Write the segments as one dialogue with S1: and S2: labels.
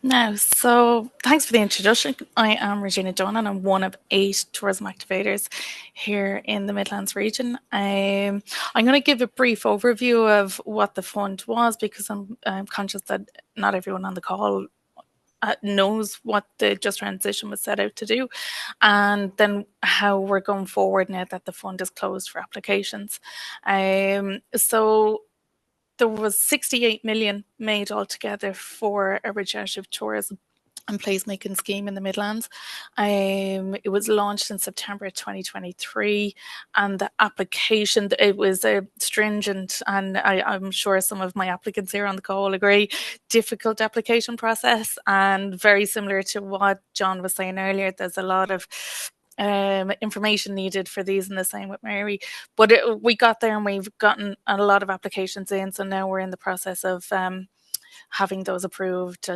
S1: Now, so thanks for the introduction. I am Regina Dunne and I'm one of 8 tourism activators here in the Midlands region. I'm going to give a brief overview of what the fund was because I'm conscious that not everyone on the call knows what the Just Transition was set out to do, and then how we're going forward now that the fund is closed for applications. So there was 68 million made altogether for a regenerative tourism and placemaking scheme in the Midlands. It was launched in September 2023, and the application, it was a stringent, and I'm sure some of my applicants here on the call agree, difficult application process, and very similar to what John was saying earlier. There's a lot of information needed for these, and the same with Mary. But we got there and we've gotten a lot of applications in, so now we're in the process of having those approved,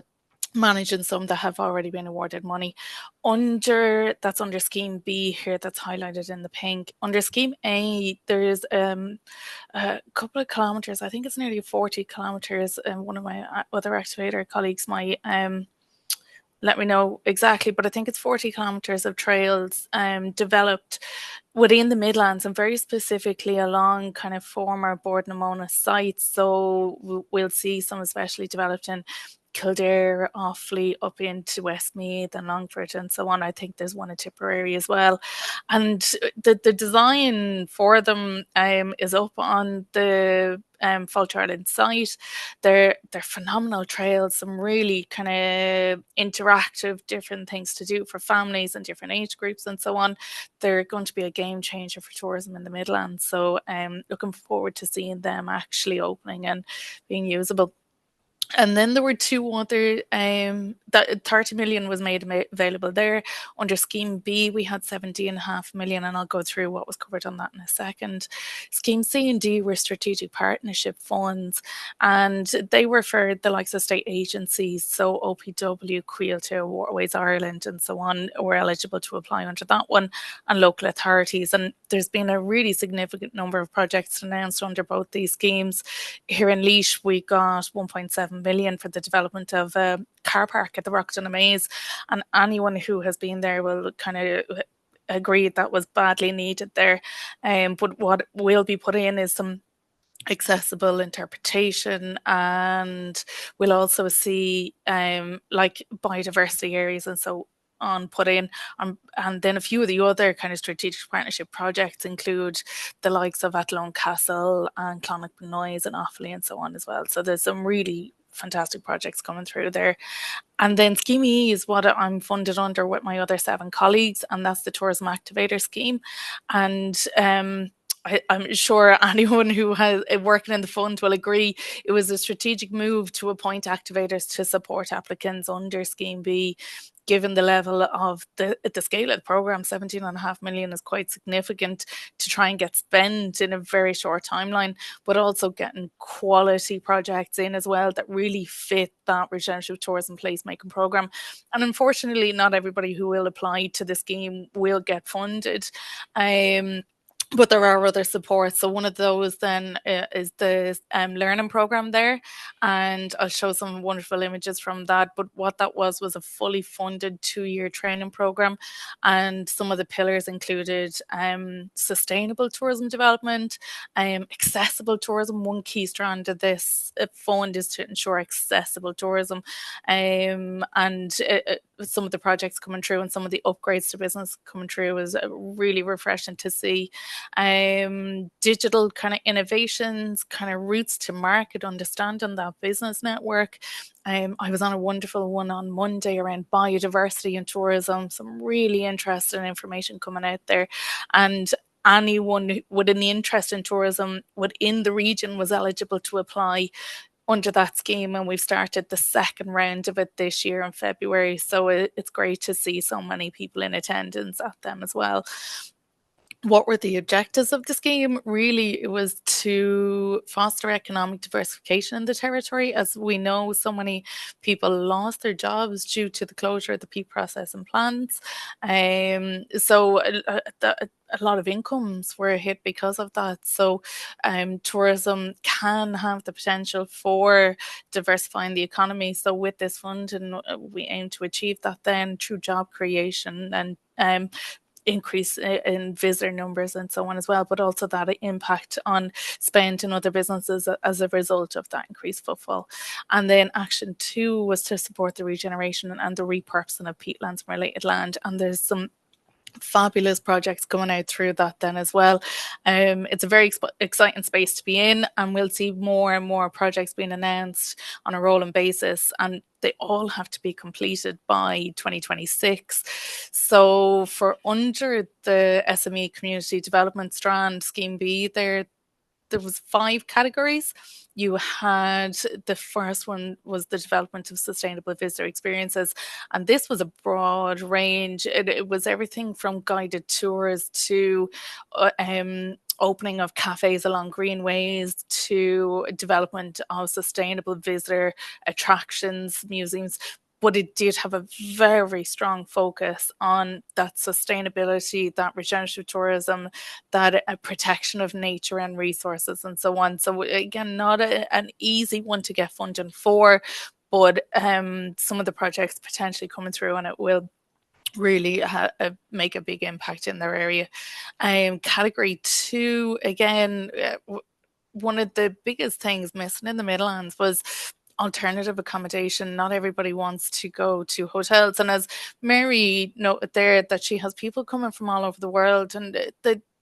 S1: managing some that have already been awarded money. Under scheme B here, that's highlighted in the pink. Under scheme A, there is a couple of kilometers, I think it's nearly 40 kilometers, and one of my other activator colleagues might let me know exactly, but I think it's 40 kilometres of trails developed within the Midlands, and very specifically along kind of former Bord sites. So we'll see some especially developed in Kildare, Offaly, up into Westmeath and Longford and so on. I think there's one in Tipperary as well. And the design for them is up on the Fáilte Ireland site. They're phenomenal trails, some really kind of interactive different things to do for families and different age groups and so on. They're going to be a game changer for tourism in the Midlands. So looking forward to seeing them actually opening and being usable. And then there were two other, that 30 million was made available there. Under Scheme B, we had 70.5 million, and I'll go through what was covered on that in a second. Scheme C and D were strategic partnership funds, and they were for the likes of state agencies. So OPW, Quilter, Waterways Ireland, and so on were eligible to apply under that one, and local authorities. And there's been a really significant number of projects announced under both these schemes. Here in Laois, we got 1.7 million for the development of a car park at the Rockton Maze, and anyone who has been there will kind of agree that was badly needed there. But what will be put in is some accessible interpretation, and we'll also see like biodiversity areas and so on put in. And then a few of the other kind of strategic partnership projects include the likes of Athlone Castle and Clonmacnoise and Offaly and so on as well. So there's some really fantastic projects coming through there. And then Scheme E is what I'm funded under with my other 7 colleagues, and that's the Tourism Activator Scheme. And I'm sure anyone who has working in the fund will agree it was a strategic move to appoint activators to support applicants under Scheme B. Given the level of the scale of the programme, 17.5 million is quite significant to try and get spent in a very short timeline, but also getting quality projects in as well that really fit that regenerative tourism placemaking programme. And unfortunately, not everybody who will apply to the scheme will get funded. But there are other supports. So one of those then is the learning program there, and I'll show some wonderful images from that. But what that was a fully funded 2-year training program, and some of the pillars included sustainable tourism development, accessible tourism. One key strand of this fund is to ensure accessible tourism, and some of the projects coming through and some of the upgrades to business coming through was really refreshing to see. Digital kind of innovations, kind of routes to market, understanding that business network. I was on a wonderful one on Monday around biodiversity and tourism, some really interesting information coming out there. And anyone with an interest in tourism within the region was eligible to apply under that scheme, and we've started the second round of it this year in February. So it's great to see so many people in attendance at them as well. what were the objectives of the scheme? Really, it was to foster economic diversification in the territory. As we know, so many people lost their jobs due to the closure of the peak processing plants. So a lot of incomes were hit because of that. So tourism can have the potential for diversifying the economy. So with this fund, and we aim to achieve that then through job creation and increase in visitor numbers and so on as well, but also that impact on spend in other businesses as a result of that increased footfall. And then action two was to support the regeneration and the repurposing of peatlands and related land. And there's some fabulous projects coming out through that then as well. It's a very exciting space to be in, and we'll see more and more projects being announced on a rolling basis, and they all have to be completed by 2026. So for under the SME community development strand, scheme B, there was 5 categories. You had the first one was the development of sustainable visitor experiences, and this was a broad range. It was everything from guided tours to opening of cafes along greenways to development of sustainable visitor attractions, museums, but it did have a very strong focus on that sustainability, that regenerative tourism, that protection of nature and resources and so on. So again, not an easy one to get funding for, but some of the projects potentially coming through, and it will really make a big impact in their area. Category two, again, one of the biggest things missing in the Midlands was alternative accommodation. Not everybody wants to go to hotels, and as Mary noted there, that she has people coming from all over the world, and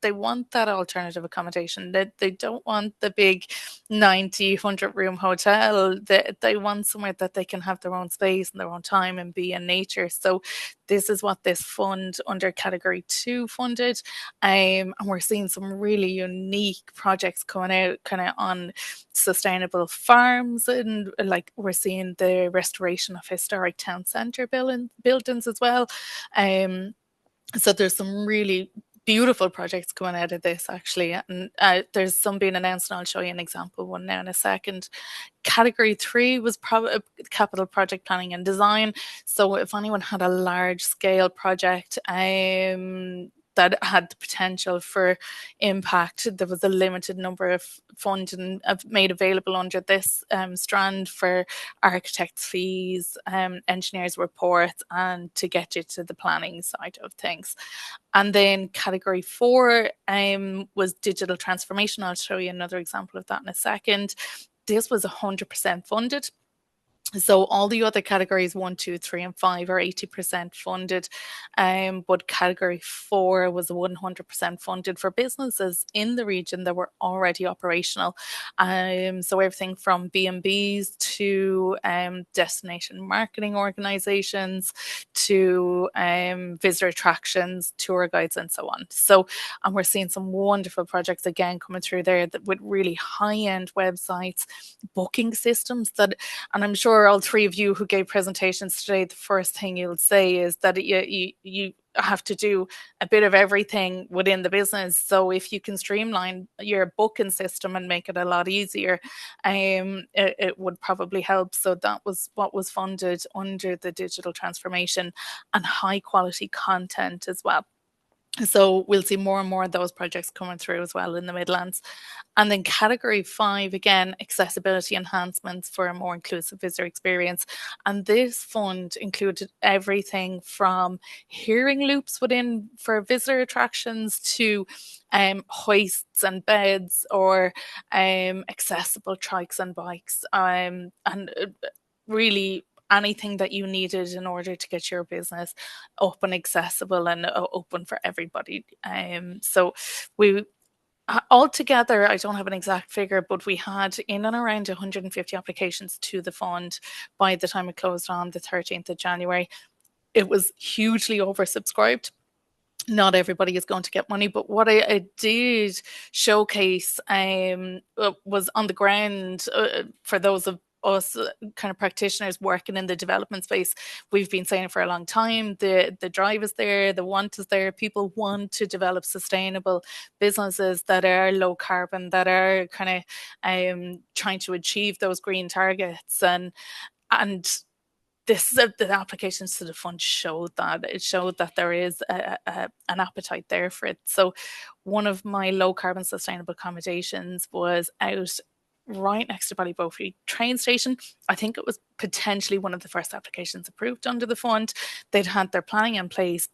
S1: they want that alternative accommodation. They don't want the big 90, 100 room hotel. They want somewhere that they can have their own space and their own time and be in nature. So this is what this fund under category two funded. And we're seeing some really unique projects coming out kind of on sustainable farms, and like we're seeing the restoration of historic town centre buildings as well. So there's some really beautiful projects coming out of this actually, and there's some being announced, and I'll show you an example one now in a second. Category three was capital project planning and design. So if anyone had a large scale project that had the potential for impact, there was a limited number of funding made available under this strand for architects' fees, engineers' reports, and to get you to the planning side of things. And then category four was digital transformation. I'll show you another example of that in a second. This was 100% funded. So all the other categories 1, 2, 3, and 5 are 80% funded, but category 4 was 100% funded for businesses in the region that were already operational. So everything from B&Bs to destination marketing organisations to visitor attractions, tour guides, and so on. So, and we're seeing some wonderful projects again coming through there that with really high-end websites, booking systems that, and I'm sure all three of you who gave presentations today, the first thing you'll say is that you have to do a bit of everything within the business. So if you can streamline your booking system and make it a lot easier, it would probably help. So that was what was funded under the digital transformation, and high quality content as well. So we'll see more and more of those projects coming through as well in the Midlands. And then category 5, again, accessibility enhancements for a more inclusive visitor experience. And this fund included everything from hearing loops within for visitor attractions to hoists and beds, or accessible trikes and bikes, and really anything that you needed in order to get your business up and accessible and open for everybody. So we altogether, I don't have an exact figure, but we had in and around 150 applications to the fund by the time it closed on the 13th of January. It was hugely oversubscribed. Not everybody is going to get money, but what I did showcase was on the ground for those of us kind of practitioners working in the development space, we've been saying for a long time, the drive is there, the want is there. People want to develop sustainable businesses that are low carbon, that are kind of trying to achieve those green targets. And this the applications to the fund showed that. It showed that there is an appetite there for it. So one of my low carbon sustainable accommodations was out right next to Ballybofey train station. I think it was potentially one of the first applications approved under the fund. They'd had their planning in place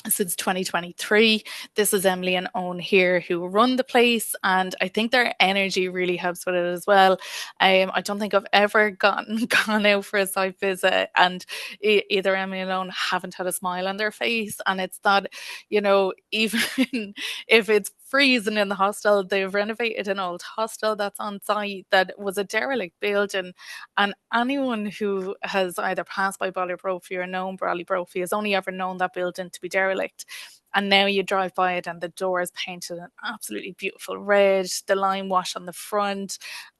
S1: since 2023. This is Emily and Owen here who run the place, and I think their energy really helps with it as well. I don't think I've ever gone out for a site visit and either Emily and Owen haven't had a smile on their face. And it's that, even if it's freezing in the hostel, they've renovated an old hostel that's on site that was a derelict building, and anyone who has either passed by Ballybrophy or known Ballybrophy has only ever known that building to be derelict. And now you drive by it and the door is painted an absolutely beautiful red, the lime wash on the front.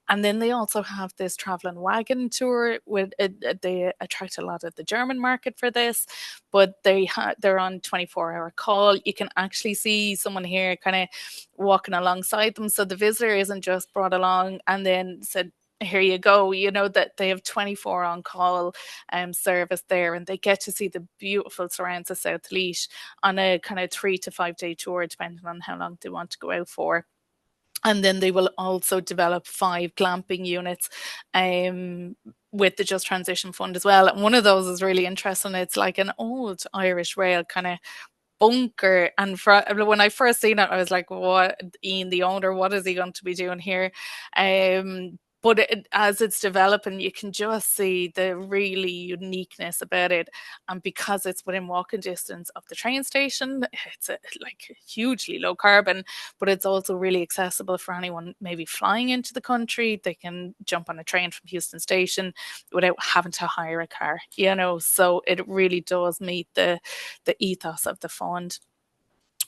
S1: And then they also have this traveling wagon tour with they attract a lot of the German market for this, but they're on 24-hour call. You can actually see someone here kind of walking alongside them, so the visitor isn't just brought along and then said, here you go, that they have 24 on call service there, and they get to see the beautiful surrounds of South Laois on a kind of 3 to 5 day tour, depending on how long they want to go out for. And then they will also develop 5 glamping units with the Just Transition Fund as well. And one of those is really interesting. It's like an old Irish Rail kind of bunker. And when I first seen it, I was like, what, Ian, the owner, what is he going to be doing here? But as it's developing, you can just see the really uniqueness about it. And because it's within walking distance of the train station, it's like hugely low carbon, but it's also really accessible for anyone maybe flying into the country. They can jump on a train from Houston Station without having to hire a car, so it really does meet the ethos of the fund.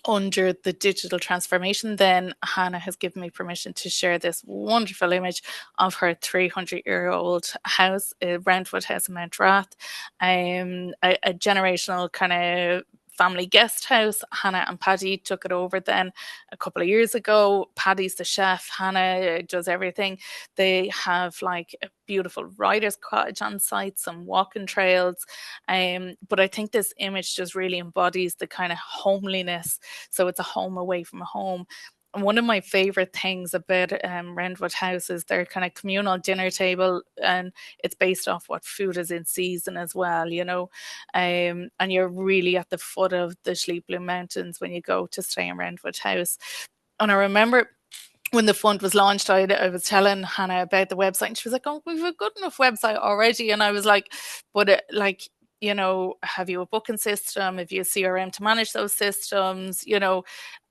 S1: Under the digital transformation, then Hannah has given me permission to share this wonderful image of her 300-year-old house, a Brentwood house in Mount Rath, a generational kind of family guest house. Hannah and Paddy took it over then a couple of years ago. Paddy's the chef, Hannah does everything. They have like a beautiful writer's cottage on site, some walking trails. But I think this image just really embodies the kind of homeliness. So it's a home away from a home. And one of my favorite things about Brentwood House is their kind of communal dinner table, and it's based off what food is in season as well, and you're really at the foot of the Sleeploom Mountains when you go to stay in Brentwood House. And I remember when the fund was launched, I was telling Hannah about the website, and she was like, "Oh, we've a good enough website already." And I was like, "But have you a booking system? Have you a CRM to manage those systems?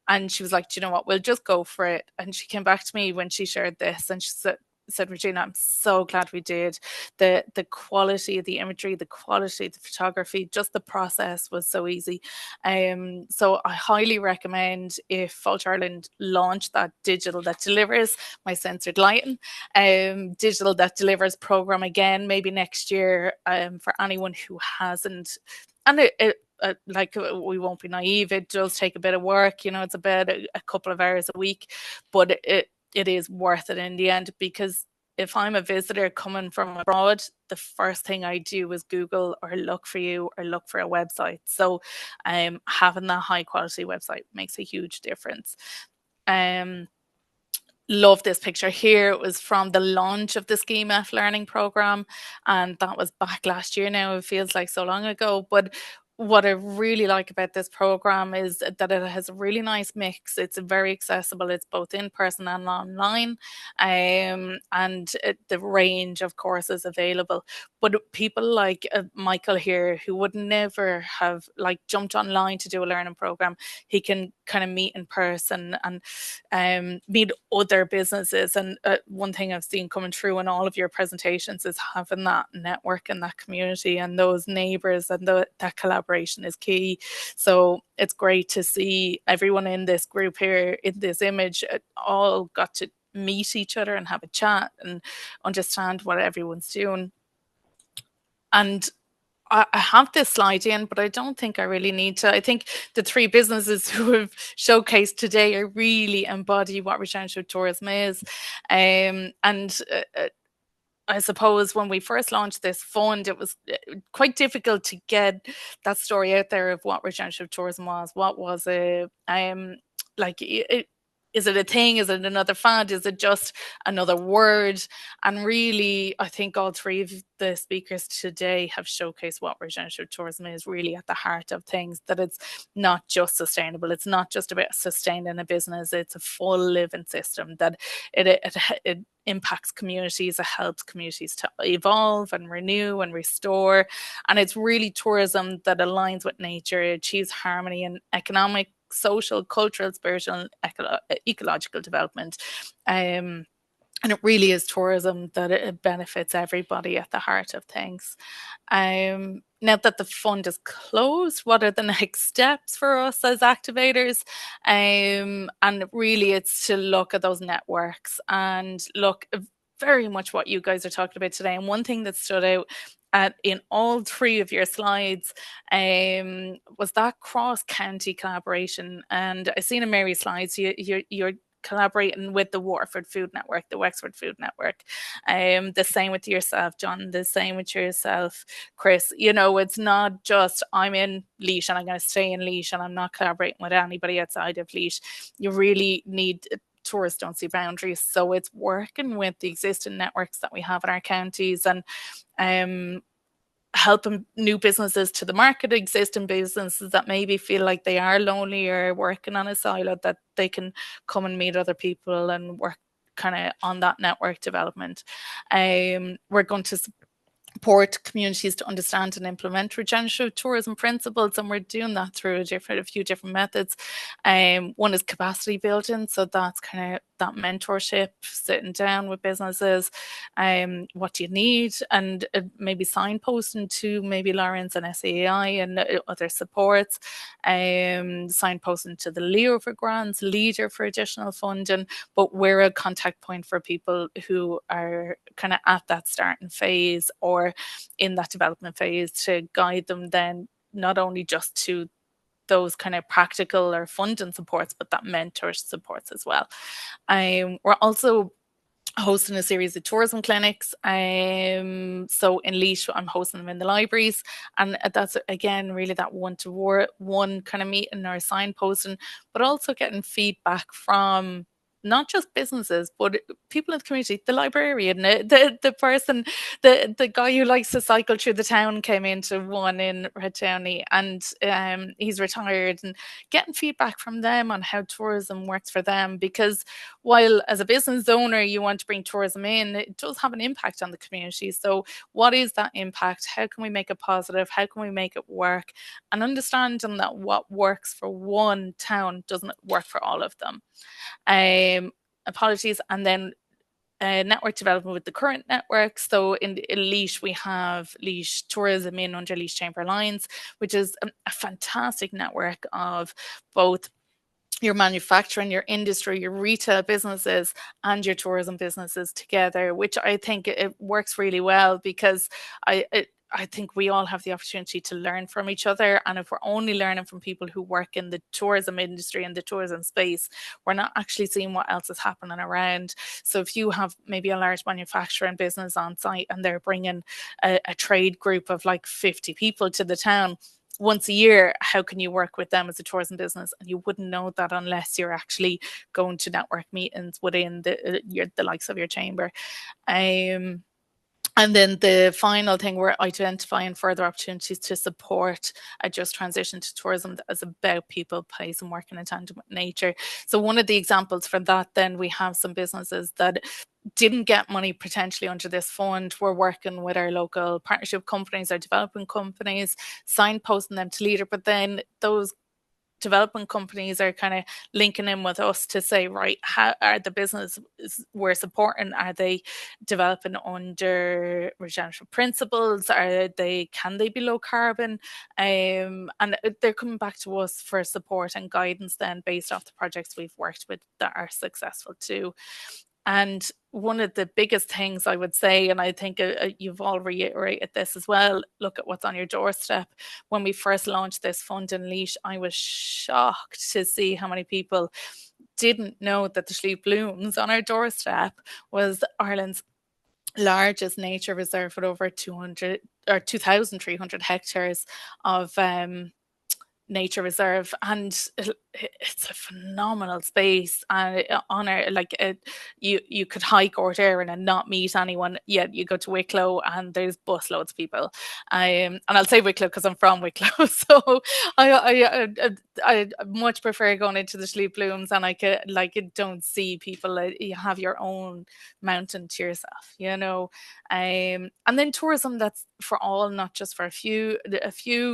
S1: And she was like, do you know what, we'll just go for it. And she came back to me when she shared this, and she said, Regina, I'm so glad we did. The quality of the imagery, the quality of the photography, just the process was so easy. So I highly recommend, if Fáilte Ireland launch that digital that delivers, my censored lighting, digital that delivers program again, maybe next year, for anyone who hasn't. And we won't be naive, it does take a bit of work, it's about a couple of hours a week, but it is worth it in the end. Because if I'm a visitor coming from abroad, the first thing I do is Google or look for you or look for a website. So having that high quality website makes a huge difference. Love this picture here. It was from the launch of the Scheme F learning program, and that was back last year now. It feels like so long ago, but what I really like about this program is that it has a really nice mix. It's very accessible. It's both in person and online, and the range of courses available. But people like Michael here, who would never have jumped online to do a learning program, he can kind of meet in person and meet other businesses. And one thing I've seen coming through in all of your presentations is having that network and that community and those neighbours, and that collaboration is key. So it's great to see everyone in this group here in this image all got to meet each other and have a chat and understand what everyone's doing. And I have this slide in, but I don't think I really need to. I think the three businesses who have showcased today are really embody what regenerative tourism is. And I suppose when we first launched this fund, it was quite difficult to get that story out there of what regenerative tourism was. What was it? Like, is it a thing? Is it another fad? Is it just another word? And really, I think all three of the speakers today have showcased what regenerative tourism is really at the heart of things, that it's not just sustainable. It's not just about sustaining a business. It's a full living system that it impacts communities. It helps communities to evolve and renew and restore. And it's really tourism that aligns with nature, achieves harmony and economic, social, cultural, spiritual, and ecological development. And it really is tourism that it benefits everybody at the heart of things. Now that the fund is closed, what are the next steps for us as activators? And really, it's to look at those networks and look very much what you guys are talking about today. And one thing that stood out in all three of your slides was that cross-county collaboration. And I seen in Mary's slides, you're collaborating with the Waterford Food Network, the Wexford Food Network. The same with yourself, John, the same with yourself, Chris. You know, it's not just I'm in Laois and I'm going to stay in Laois and I'm not collaborating with anybody outside of Laois. You really need tourists don't see boundaries. So it's working with the existing networks that we have in our counties and helping new businesses to the market, existing businesses that maybe feel like they are lonely or working on a silo, that they can come and meet other people and work kind of on that network development. We're going to support communities to understand and implement regenerative tourism principles, and we're doing that through a few different methods. One is capacity building, so that's kind of that mentorship, sitting down with businesses, what do you need, and maybe signposting to maybe Lawrence and SAI and other supports, signposting to the Leo for grants, Leader for additional funding, but we're a contact point for people who are kind of at that starting phase or in that development phase to guide them then not only just to those kind of practical or funding supports, but that mentor supports as well. We're also hosting a series of tourism clinics. So in Laois, I'm hosting them in the libraries, and that's again really that one-to-one kind of meeting or signposting, but also getting feedback from not just businesses, but people in the community. The librarian, the person, the guy who likes to cycle through the town came into one in Red Downey, and he's retired, and getting feedback from them on how tourism works for them. Because while as a business owner you want to bring tourism in, it does have an impact on the community. So what is that impact? How can we make it positive? How can we make it work? And understanding that what works for one town doesn't work for all of them. Apologies. And then network development with the current networks. So in Laois, we have Laois Tourism in under Laois Chamber Alliance, which is a fantastic network of both your manufacturing, your industry, your retail businesses, and your tourism businesses together, which I think it works really well because I think we all have the opportunity to learn from each other. And if we're only learning from people who work in the tourism industry and the tourism space, we're not actually seeing what else is happening around. So if you have maybe a large manufacturing business on site and they're bringing a trade group of like 50 people to the town, once a year, how can you work with them as a tourism business? And you wouldn't know that unless you're actually going to network meetings within the likes of your chamber. And then the final thing, we're identifying further opportunities to support a just transition to tourism that is about people, place, and working in tandem with nature. So one of the examples for that, then we have some businesses that didn't get money potentially under this fund. We're working with our local partnership companies, our developing companies, signposting them to Leader, but then those development companies are kind of linking in with us to say, right, how are the business we're supporting, are they developing under regenerative principles, can they be low carbon, and they're coming back to us for support and guidance then based off the projects we've worked with that are successful too. And one of the biggest things I would say, and I think you've all reiterated this as well, look at what's on your doorstep. When we first launched this fund in Laois, I was shocked to see how many people didn't know that the Slieve Blooms on our doorstep was Ireland's largest nature reserve with over 200 or 2,300 hectares of nature reserve, and it's a phenomenal space. And on it, like you could hike or there and not meet anyone, yet you go to Wicklow and there's busloads of people. And I'll say Wicklow because I'm from Wicklow, so I much prefer going into the Slieve Blooms, and I could like don't see people. You have your own mountain to yourself, you know. And then tourism that's for all, not just for a few.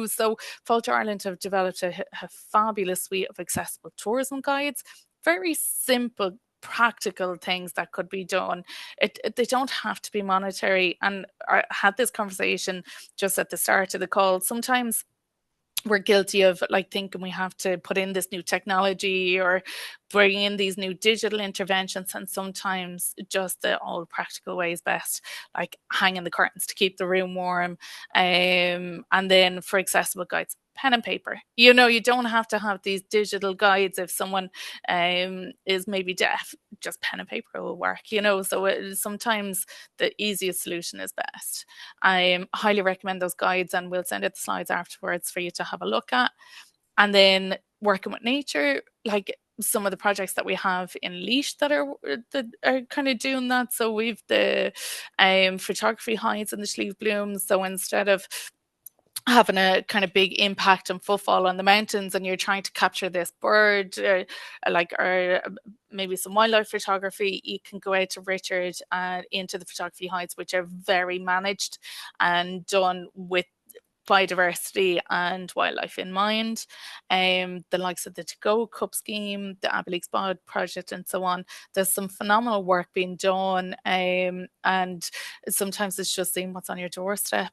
S1: So Fáilte Ireland have developed a fabulous suite of accessible tourism guides, very simple, practical things that could be done. They don't have to be monetary. And I had this conversation just at the start of the call. Sometimes we're guilty of like thinking we have to put in this new technology or bring in these new digital interventions, and sometimes just the old practical way is best, like hanging the curtains to keep the room warm. And then for accessible guides, pen and paper. You know, you don't have to have these digital guides if someone is maybe deaf. Just pen and paper will work, you know. So sometimes the easiest solution is best. I highly recommend those guides, and we'll send out the slides afterwards for you to have a look at. And then working with nature, like some of the projects that we have in Laois that are kind of doing that. So we've the photography hides in the Slieve Blooms. So instead of having a kind of big impact and footfall on the mountains, and you're trying to capture this bird or maybe some wildlife photography, you can go out to Richard and into the photography hides, which are very managed and done with biodiversity and wildlife in mind. The likes of the To Go Cup scheme, the Abbey Spod project, and so on. There's some phenomenal work being done, and sometimes it's just seeing what's on your doorstep.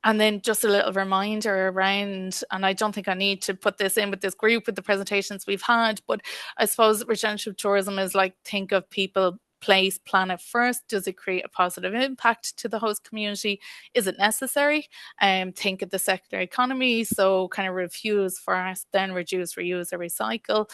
S1: And then just a little reminder around, and I don't think I need to put this in with this group with the presentations we've had, but I suppose regenerative tourism is like, think of people, place, planet first. Does it create a positive impact to the host community? Is it necessary? Think of the circular economy. So kind of refuse first, then reduce, reuse, or recycle.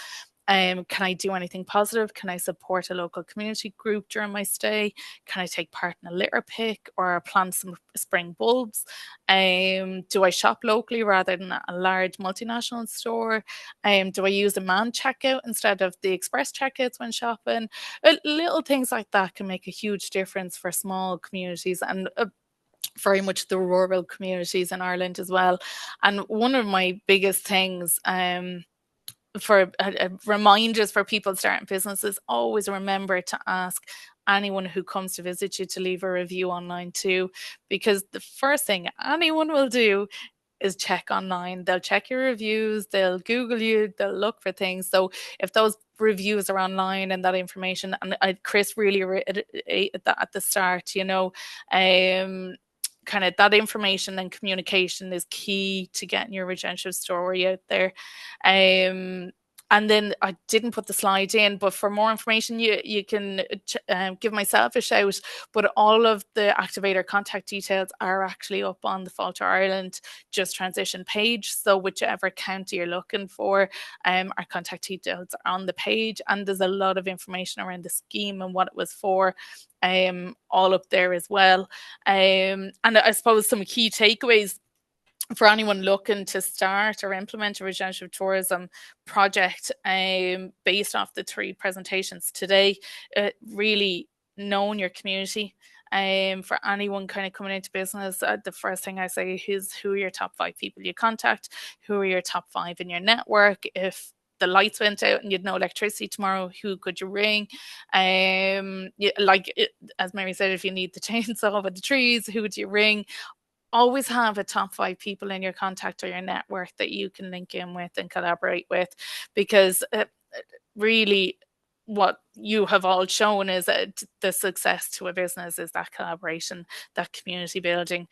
S1: Can I do anything positive? Can I support a local community group during my stay? Can I take part in a litter pick or plant some spring bulbs? Do I shop locally rather than a large multinational store? Do I use a manned checkout instead of the express checkouts when shopping? Little things like that can make a huge difference for small communities, and very much the rural communities in Ireland as well. And one of my biggest things for reminders for people starting businesses, always remember to ask anyone who comes to visit you to leave a review online too, because the first thing anyone will do is check online. They'll check your reviews, they'll Google you, they'll look for things. So if those reviews are online and that information, and Chris really reiterated that at the start, you know, kind of that information and communication is key to getting your regenerative story out there. And then I didn't put the slide in, but for more information, you can give myself a shout. But all of the Activator contact details are actually up on the Fáilte Ireland Just Transition page. So whichever county you're looking for, our contact details are on the page, and there's a lot of information around the scheme and what it was for, all up there as well. And I suppose some key takeaways for anyone looking to start or implement a regenerative tourism project, based off the three presentations today, really knowing your community. For anyone kind of coming into business, the first thing I say is, who are your top 5 people you contact? Who are your top 5 in your network? If the lights went out and you'd no electricity tomorrow, who could you ring? As Mary said, if you need the chainsaw with the trees, who would you ring? Always have a top 5 people in your contact or your network that you can link in with and collaborate with, because really what you have all shown is that the success to a business is that collaboration, that community building.